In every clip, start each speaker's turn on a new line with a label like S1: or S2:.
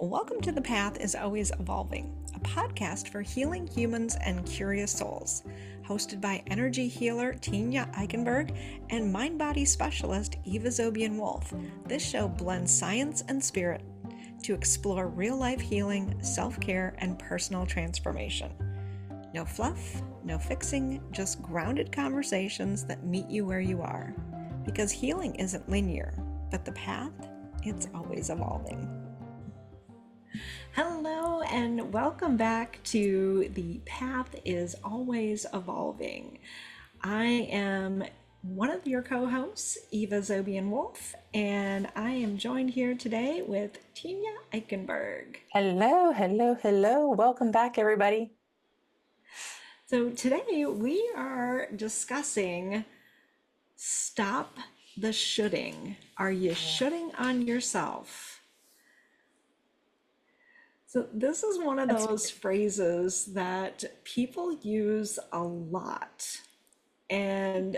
S1: Welcome to The Path is Always Evolving, a podcast for healing humans and curious souls. Hosted by energy healer Tenya Eichenberg and mind-body specialist Eva Wolf, this show blends science and spirit to explore real-life healing, self-care, and personal transformation. No fluff, no fixing, just grounded conversations that meet you where you are. Because healing isn't linear, but the path, it's always evolving. Hello and welcome back to The Path is Always Evolving. I am one of your co-hosts, Eva Wolf, and I am joined here today with Tenya Eichenberg.
S2: Hello, hello, hello. Welcome back, everybody.
S1: So today we are discussing stop the shoulding. Are you shoulding on yourself? So this is one of those phrases that people use a lot, and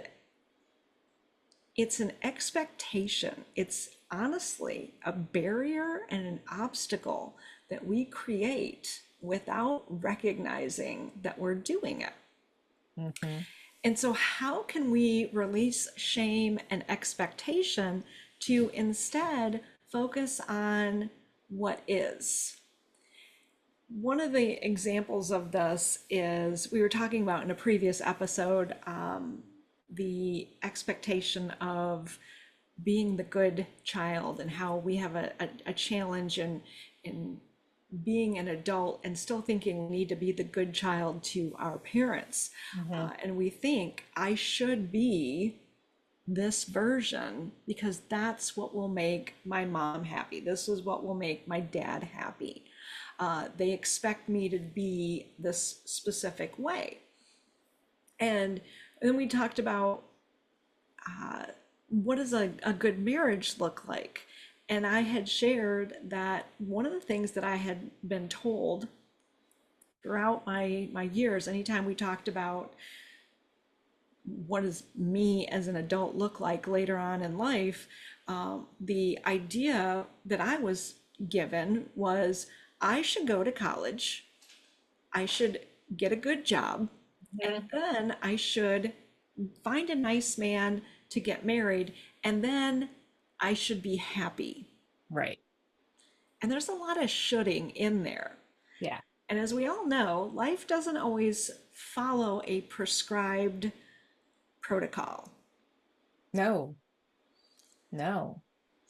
S1: it's an expectation. It's honestly a barrier and an obstacle that we create without recognizing that we're doing it.
S2: Mm-hmm.
S1: And so how can we release shame and expectation to instead focus on what is? One of the examples of this is we were talking about in a previous episode, the expectation of being the good child and how we have a challenge in being an adult and still thinking we need to be the good child to our parents. And we think I should be this version because that's what will make my mom happy. This is what will make my dad happy. They expect me to be this specific way. And then we talked about what does a good marriage look like? And I had shared that one of the things that I had been told throughout my years, anytime we talked about what does me as an adult look like later on in life, the idea that I was given was I should go to college, I should get a good job, and then I should find a nice man to get married, and then I should be happy.
S2: Right.
S1: And there's a lot of shoulding in there.
S2: Yeah.
S1: And as we all know, life doesn't always follow a prescribed protocol.
S2: No. No.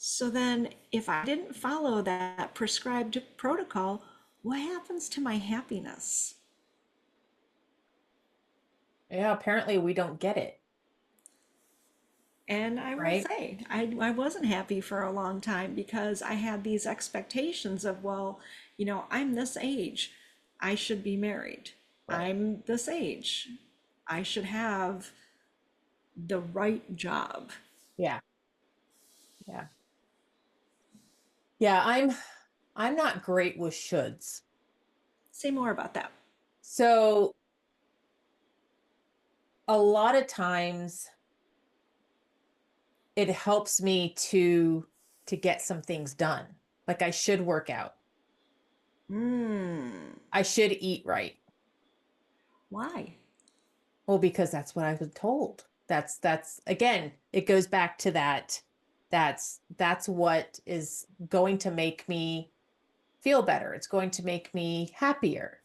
S1: So then, if I didn't follow that prescribed protocol, what happens to my happiness?
S2: Yeah, apparently we don't get it.
S1: And I will
S2: Right.
S1: say, I wasn't happy for a long time because I had these expectations of, well, I'm this age, I should be married.
S2: Right.
S1: I'm this age, I should have the right job.
S2: Yeah. Yeah. Yeah, I'm not great with shoulds.
S1: Say more about that.
S2: So a lot of times it helps me to get some things done. Like I should work out. I should eat right.
S1: Why?
S2: Well, because that's what I was told. That's again, it goes back to that. That's what is going to make me feel better. It's going to make me happier.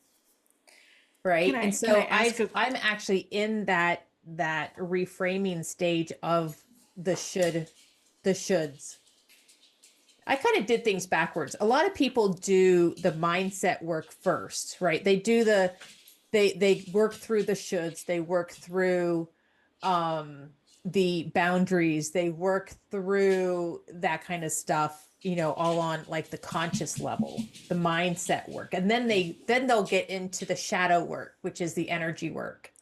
S2: Right.
S1: Can I
S2: And
S1: can I
S2: so
S1: ask a
S2: I'm actually in that reframing stage of the shoulds. I kind of did things backwards. A lot of people do the mindset work first, right? They do they work through the shoulds, they work through the boundaries, they work through that kind of stuff, all on like the conscious level, the mindset work. And then they'll get into the shadow work, which is the energy work.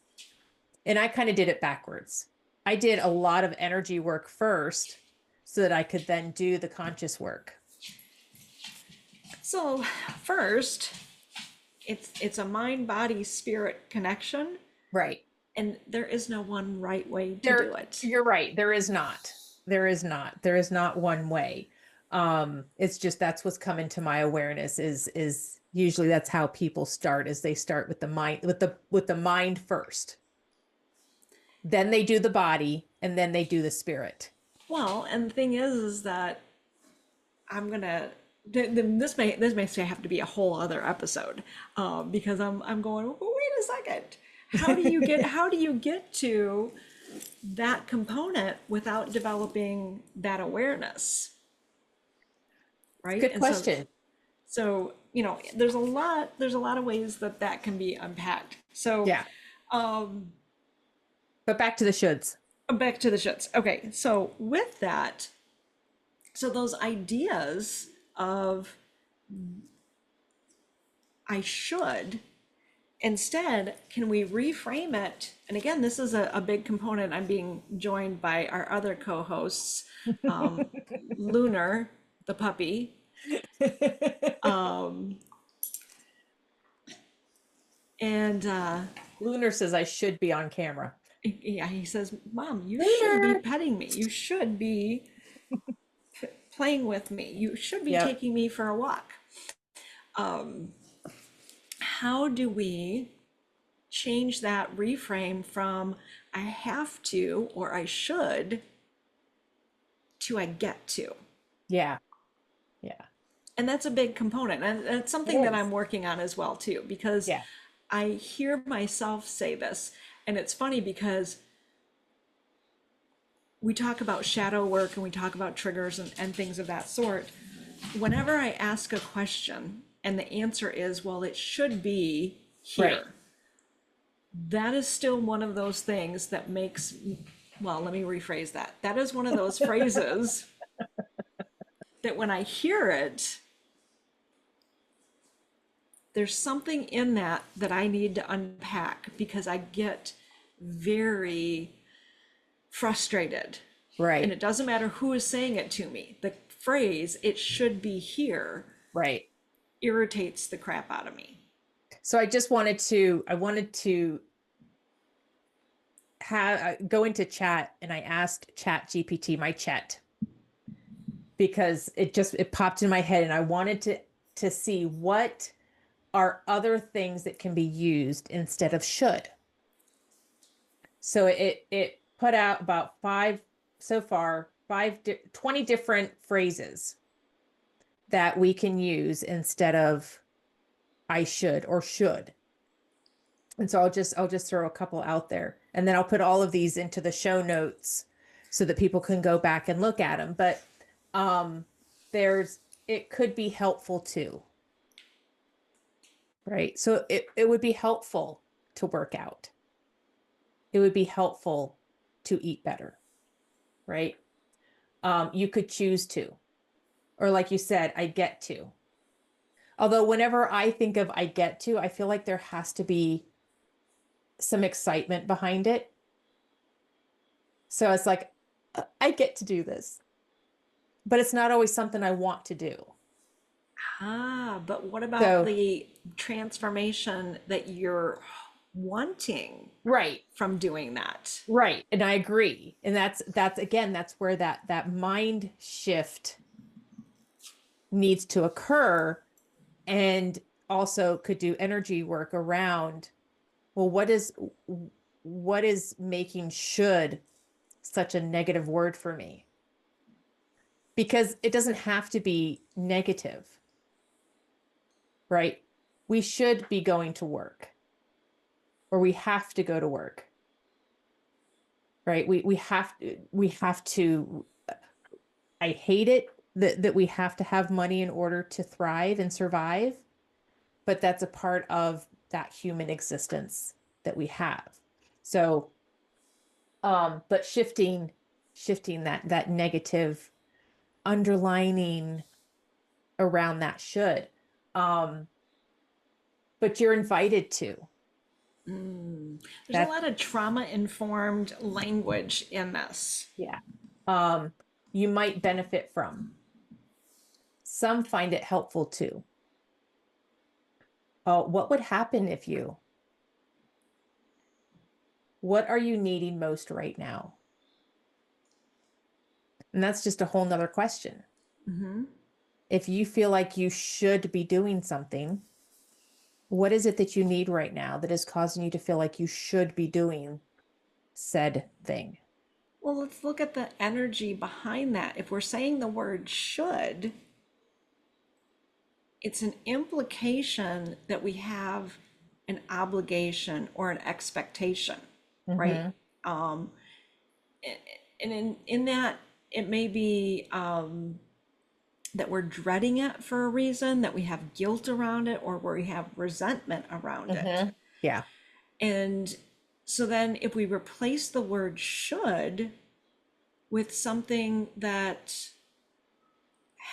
S2: And I kind of did it backwards. I did a lot of energy work first so that I could then do the conscious work.
S1: So first, it's a mind body spirit connection,
S2: Right.
S1: and there is no one right way to do it.
S2: You're right. There is not one way. It's just, that's what's come into my awareness is usually that's how people start, is they start with the mind, with the mind first. Then they do the body, and then they do the spirit.
S1: Well, and the thing is that I'm gonna this may have to be a whole other episode, because I'm going. Well, wait a second. How do you get to that component without developing that awareness, right?
S2: Good
S1: And so
S2: question.
S1: so there's a lot of ways that that can be unpacked. So
S2: Yeah. But back to the shoulds.
S1: back to the shits. Okay, so with that, so those ideas of I should, instead, can we reframe it? And again, this is a big component. I'm being joined by our other co-hosts, Lunar, the puppy, and
S2: Lunar says I should be on camera.
S1: yeah, he says, "Mom, you should be
S2: Lunar.
S1: petting me. You should be playing with me. You should be
S2: Yep.
S1: taking me for a walk." How do we change that reframe from I have to or I should to I get to?
S2: Yeah. Yeah.
S1: And that's a big component. And it's
S2: It
S1: something that
S2: is.
S1: I'm working on as well too, because
S2: Yeah.
S1: I hear myself say this. And it's funny because we talk about shadow work and we talk about triggers and things of that sort. Whenever I ask a question and the answer is, well, it should be here.
S2: Right.
S1: That is still one of those things that makes, well, let me rephrase that. That is one of those phrases that when I hear it, there's something in that that I need to unpack because I get very frustrated. And
S2: Right.
S1: it doesn't matter who is saying it to me. The phrase, it should be here,
S2: Right.
S1: irritates the crap out of me.
S2: So I wanted to have go into chat, and I asked Chat GPT, my chat, because it popped in my head, and I wanted to see what are other things that can be used instead of should. So it put out about five so far, 20 different phrases that we can use instead of I should or should. And so I'll just throw a couple out there, and then I'll put all of these into the show notes so that people can go back and look at them. But there's it could be helpful too. Right? So it would be helpful to work out. It would be helpful to eat better, right? You could choose to, or like you said, I get to. Although whenever I think of I get to, I feel like there has to be some excitement behind it. So it's like, I get to do this, but it's not always something I want to do.
S1: Ah, but what about
S2: So,
S1: the transformation that you're wanting
S2: right,
S1: from doing that?
S2: right. And I agree. And that's again, that's where that mind shift needs to occur, and also could do energy work around, well, what is making should such a negative word for me? Because it doesn't have to be negative, right? We should be going to work, or we have to go to work, right? We have to, I hate it that we have to have money in order to thrive and survive, but that's a part of that human existence that we have. So, but shifting that negative underlining around that should, um, but you're invited to.
S1: There's a
S2: That,
S1: lot of trauma-informed language in this.
S2: yeah. You might benefit from. Some find it helpful too. What would happen if you? What are you needing most right now? And that's just a whole nother question.
S1: Hmm.
S2: If you feel like you should be doing something, what is it that you need right now that is causing you to feel like you should be doing said thing?
S1: Well, let's look at the energy behind that. If we're saying the word should, it's an implication that we have an obligation or an expectation, right?
S2: Mm-hmm.
S1: Um, and in that, it may be that we're dreading it for a reason, that we have guilt around it, or we have resentment around it.
S2: Mm-hmm. Yeah.
S1: And so then if we replace the word should with something that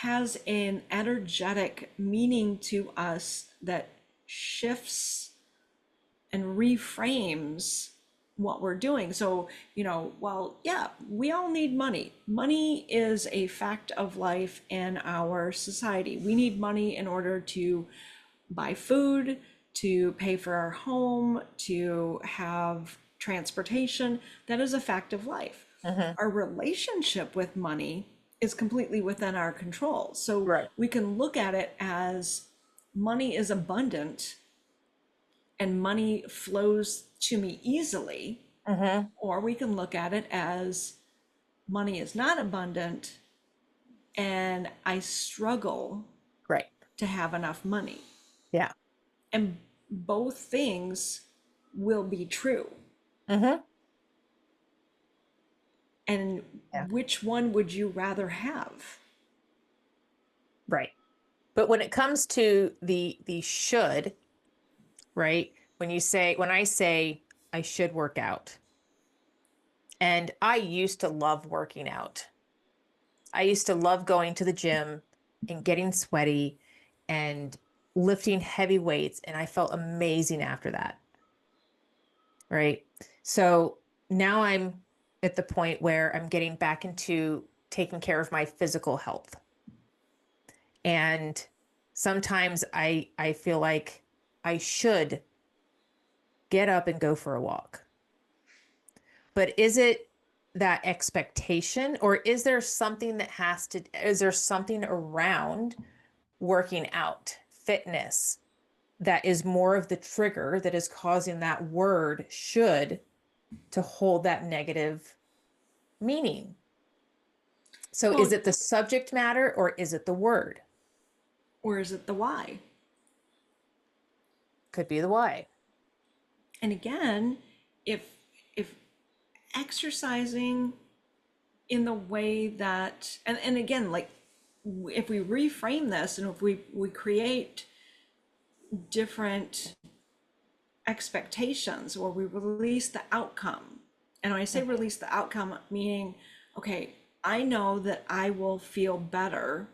S1: has an energetic meaning to us that shifts and reframes what we're doing. So, well, yeah, we all need money. Money is a fact of life in our society. We need money in order to buy food, to pay for our home, to have transportation. That is a fact of life.
S2: Mm-hmm.
S1: Our relationship with money is completely within our control. So
S2: Right.
S1: we can look at it as money is abundant and money flows to me easily,
S2: Mm-hmm.
S1: or we can look at it as money is not abundant and I struggle
S2: Right.
S1: to have enough money.
S2: Yeah.
S1: And both things will be true.
S2: Mm-hmm.
S1: And
S2: Yeah.
S1: which one would you rather have?
S2: Right. But when it comes to the should, right? When I say I should work out, and I used to love working out. I used to love going to the gym and getting sweaty and lifting heavy weights, and I felt amazing after that, right? So now I'm at the point where I'm getting back into taking care of my physical health. And sometimes I feel like I should get up and go for a walk. But is it that expectation, or is there something around working out, fitness, that is more of the trigger that is causing that word should to hold that negative meaning? So is
S1: Well,
S2: it the subject matter or is it the word?
S1: or is it the why?
S2: Could be the why.
S1: And again, if exercising in the way that and again, like if we reframe this and if we create different expectations or we release the outcome. And when I say
S2: Mhm.
S1: release the outcome, meaning, okay, I know that I will feel better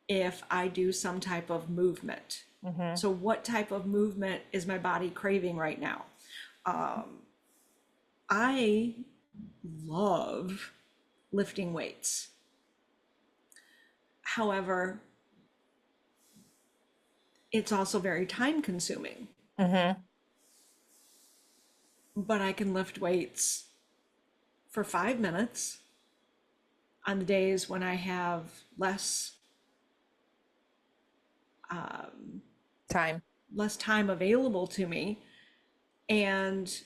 S1: if I do some type of movement.
S2: Mhm.
S1: So, what type of movement is my body craving right now? I love lifting weights. However, it's also very time consuming,
S2: Mhm.
S1: but I can lift weights for 5 minutes on the days when I have
S2: Time.
S1: less time available to me, and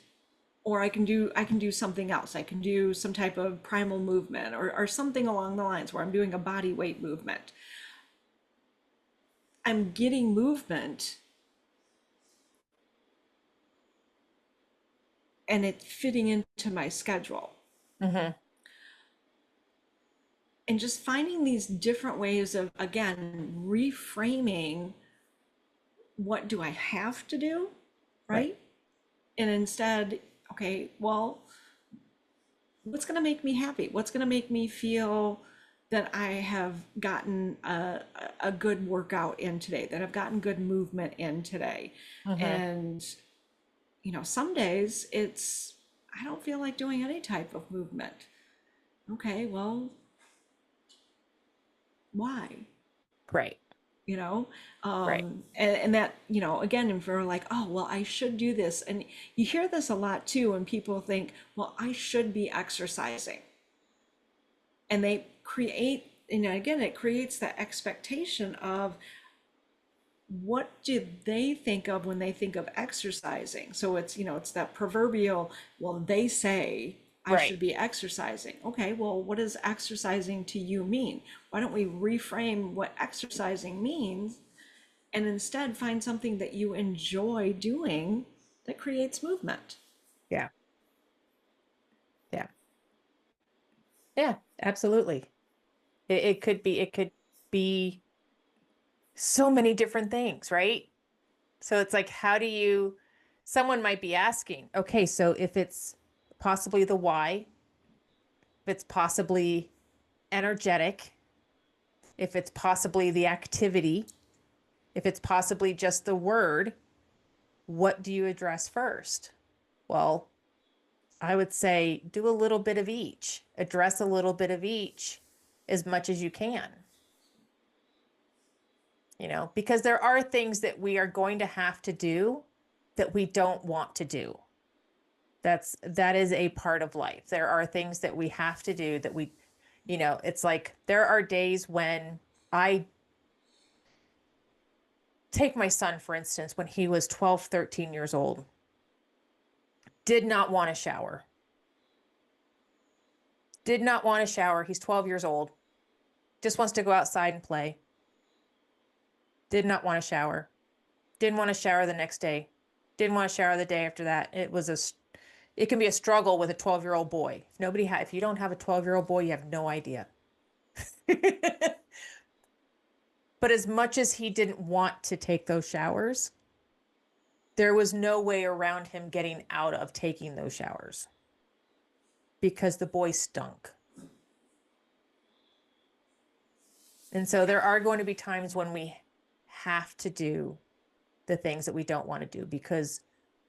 S1: or I can do something else. I can do some type of primal movement or something along the lines where I'm doing a body weight movement. I'm getting movement and it's fitting into my schedule.
S2: Mhm.
S1: And just finding these different ways of, again, reframing what do I have to do,
S2: Right.
S1: right? And instead, okay, well, what's going to make me happy? What's going to make me feel that I have gotten a good workout in today, that I've gotten good movement in today?
S2: Mhm.
S1: And, some days I don't feel like doing any type of movement. Okay, well, why?
S2: Right.
S1: you know
S2: Right.
S1: and that, again, if we're like, oh well, I should do this, and you hear this a lot too when people think, well, I should be exercising, and they create again, it creates that expectation of what do they think of when they think of exercising. So it's, it's that proverbial, well, they say I
S2: Right.
S1: should be exercising. Okay, well, what does exercising to you mean? Why don't we reframe what exercising means and instead find something that you enjoy doing that creates movement?
S2: Yeah. Yeah. Yeah, absolutely. It could be so many different things, right? So it's like, how do you, someone might be asking, okay, so if it's possibly the why, if it's possibly energetic, if it's possibly the activity, if it's possibly just the word, what do you address first? Well, I would say do a little bit of each, address a little bit of each as much as you can, because there are things that we are going to have to do that we don't want to do. That is a part of life. There are things that we have to do that it's like there are days when I take my son, for instance, when he was 12, 13 years old, did not want to shower. Did not want to shower. He's 12 years old. Just wants to go outside and play. Did not want to shower. Didn't want to shower the next day. Didn't want to shower the day after that. It can be a struggle with a 12-year-old boy. If you don't have a 12-year-old boy, you have no idea. But as much as he didn't want to take those showers, there was no way around him getting out of taking those showers because the boy stunk. And so there are going to be times when we have to do the things that we don't want to do because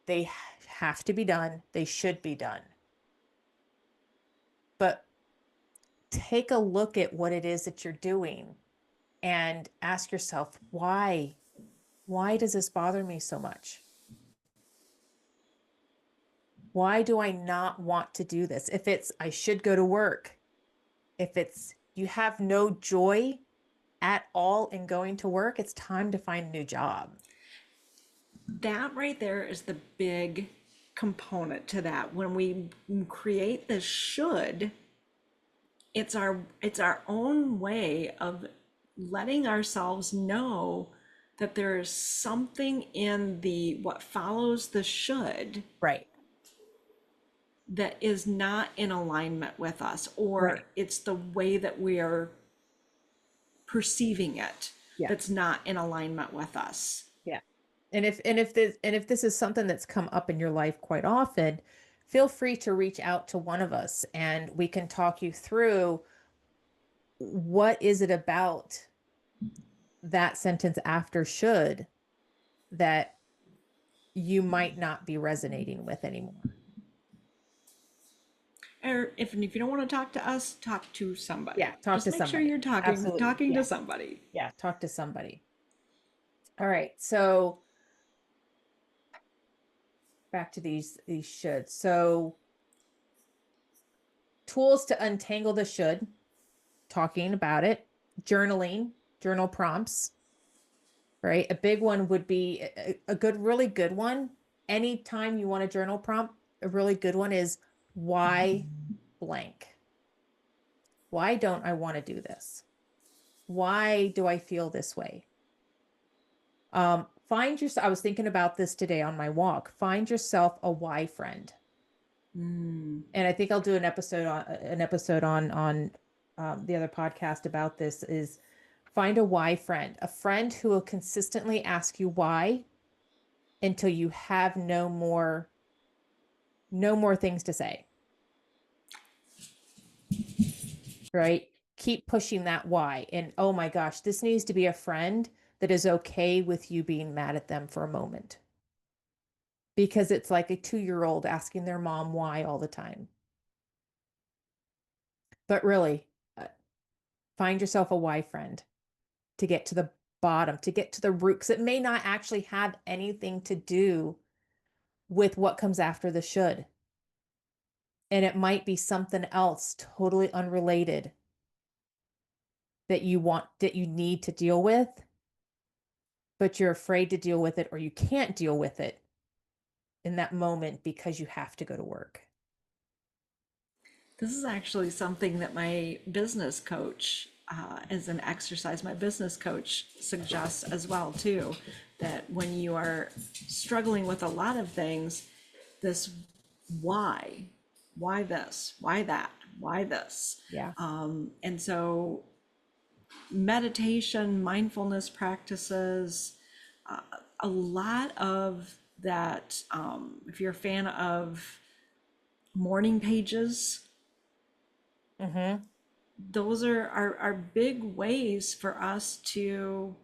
S2: they have to be done. They should be done. But take a look at what it is that you're doing and ask yourself, why? Why does this bother me so much? Why do I not want to do this? If it's, I should go to work, if it's, you have no joy at all in going to work, it's time to find a new job.
S1: That right there is the big component to that. When we create this should, it's our own way of letting ourselves know that there is something in the what follows the should
S2: Right.
S1: that is not in alignment with us, or
S2: Right.
S1: it's the way that we are perceiving it
S2: Yeah.
S1: that's not in alignment with us.
S2: Yeah. And if this is something that's come up in your life quite often, feel free to reach out to one of us and we can talk you through what is it about that sentence after should that you might not be resonating with anymore.
S1: Or if you don't want to talk to us, talk to somebody.
S2: Yeah, talk
S1: Just
S2: to
S1: make sure
S2: somebody.
S1: you're talking
S2: Absolutely.
S1: talking to
S2: Yeah.
S1: somebody.
S2: Yeah, talk to somebody. All right. So back to these shoulds. So tools to untangle the should, talking about it, journaling, journal prompts, right? A big one would be a really good one. Anytime you want a journal prompt, a really good one is why blank. Why don't I want to do this? Why do I feel this way? I was thinking about this today on my walk. Find yourself a why friend. And I think I'll do an episode on the other podcast about this. Is find a why friend, a friend who will consistently ask you why until you have no more things to say. Right? Keep pushing that why. And oh my gosh, this needs to be a friend that is okay with you being mad at them for a moment. Because it's like a 2-year-old asking their mom why all the time. But really, find yourself a why friend to get to the bottom, to get to the root, because it may not actually have anything to do with what comes after the should. And it might be something else totally unrelated. that you need to deal with, but you're afraid to deal with it, or you can't deal with it in that moment because you have to go to work.
S1: This is actually something that my business coach, as an exercise, my business coach suggests as well too, that when you are struggling with a lot of things, this why this, why that, why this,
S2: Yeah.
S1: and so meditation, mindfulness practices, a lot of that. If you're a fan of morning pages,
S2: Mm-hmm.
S1: those are big ways for us to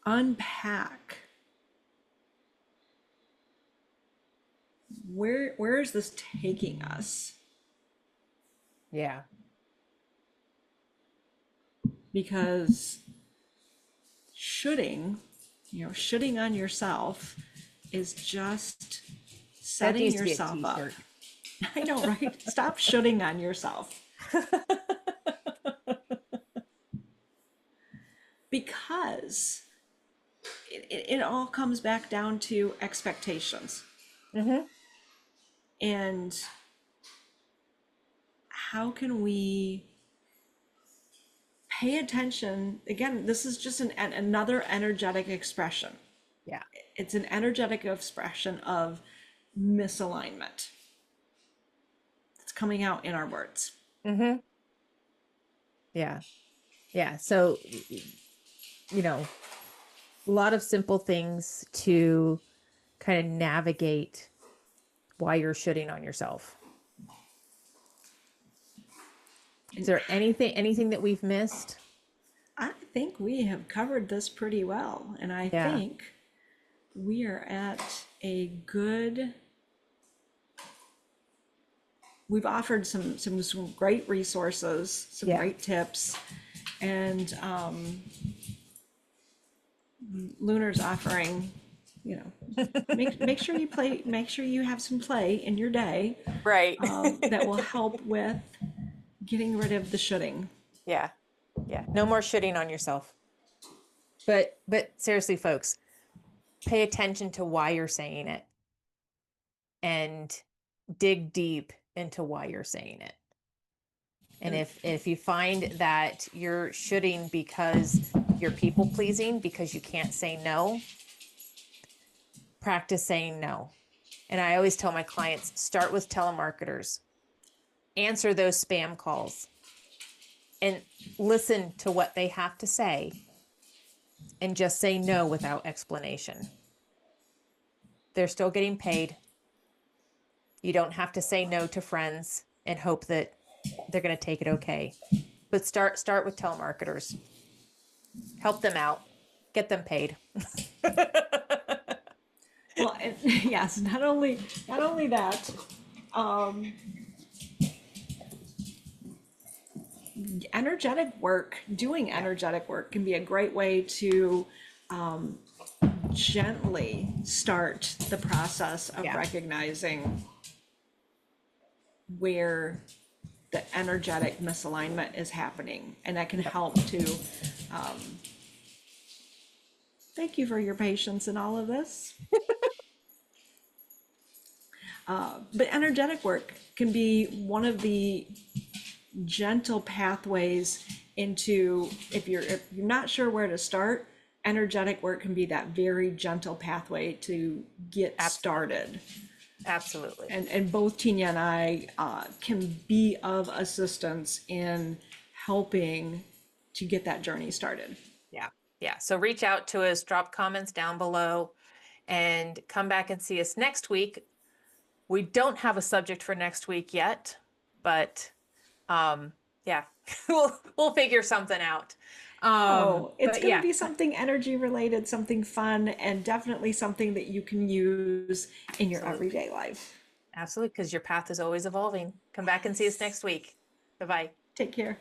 S1: unpack where is this taking us,
S2: Yeah.
S1: because shoulding shoulding on yourself is just
S2: That
S1: setting
S2: needs to be a
S1: yourself up.
S2: t-shirt.
S1: I know, right? Stop shoulding on yourself, because it all comes back down to expectations.
S2: Mm-hmm.
S1: And how can we pay attention? Again, this is just another energetic expression.
S2: Yeah.
S1: It's an energetic expression of misalignment. It's coming out in our words.
S2: Mm-hmm. Yeah. Yeah. So, a lot of simple things to kind of navigate why you're shitting on yourself. Is
S1: And
S2: there anything that we've missed?
S1: I think we have covered this pretty well. And I
S2: Yeah.
S1: think we are at a good, we've offered some great resources, some
S2: Yeah.
S1: great tips, and Lunar's offering, make sure you play, make sure you have some play in your day,
S2: Right.
S1: that will help with getting rid of the shoulding.
S2: Yeah. Yeah. No more shitting on yourself. But seriously, folks, pay attention to why you're saying it and dig deep into why you're saying it. And
S1: And
S2: if you find that you're shooting because you're people pleasing, because you can't say no, practice saying no. And I always tell my clients, start with telemarketers, answer those spam calls, and listen to what they have to say, and just say no without explanation. They're still getting paid. You don't have to say no to friends and hope that they're going to take it okay. But start with telemarketers. Help them out. Get them paid.
S1: well, and, yes, not only that, doing
S2: Yeah.
S1: energetic work can be a great way to gently start the process of
S2: Yeah.
S1: recognizing where the energetic misalignment is happening, and that can help to thank you for your patience in all of this. But energetic work can be one of the gentle pathways into, if you're not sure where to start, energetic work can be that very gentle pathway to get started.
S2: Absolutely.
S1: And both Tina and I can be of assistance in helping to get that journey started.
S2: Yeah. Yeah. So reach out to us, drop comments down below, and come back and see us next week. We don't have a subject for next week yet, but yeah, we'll figure something out.
S1: Oh, it's
S2: But
S1: going to
S2: yeah,
S1: be something energy related, something fun, and definitely something that you can use in your
S2: absolutely.
S1: everyday life.
S2: Absolutely, because your path is always evolving. Come back and see us next week. Bye-bye.
S1: Take care.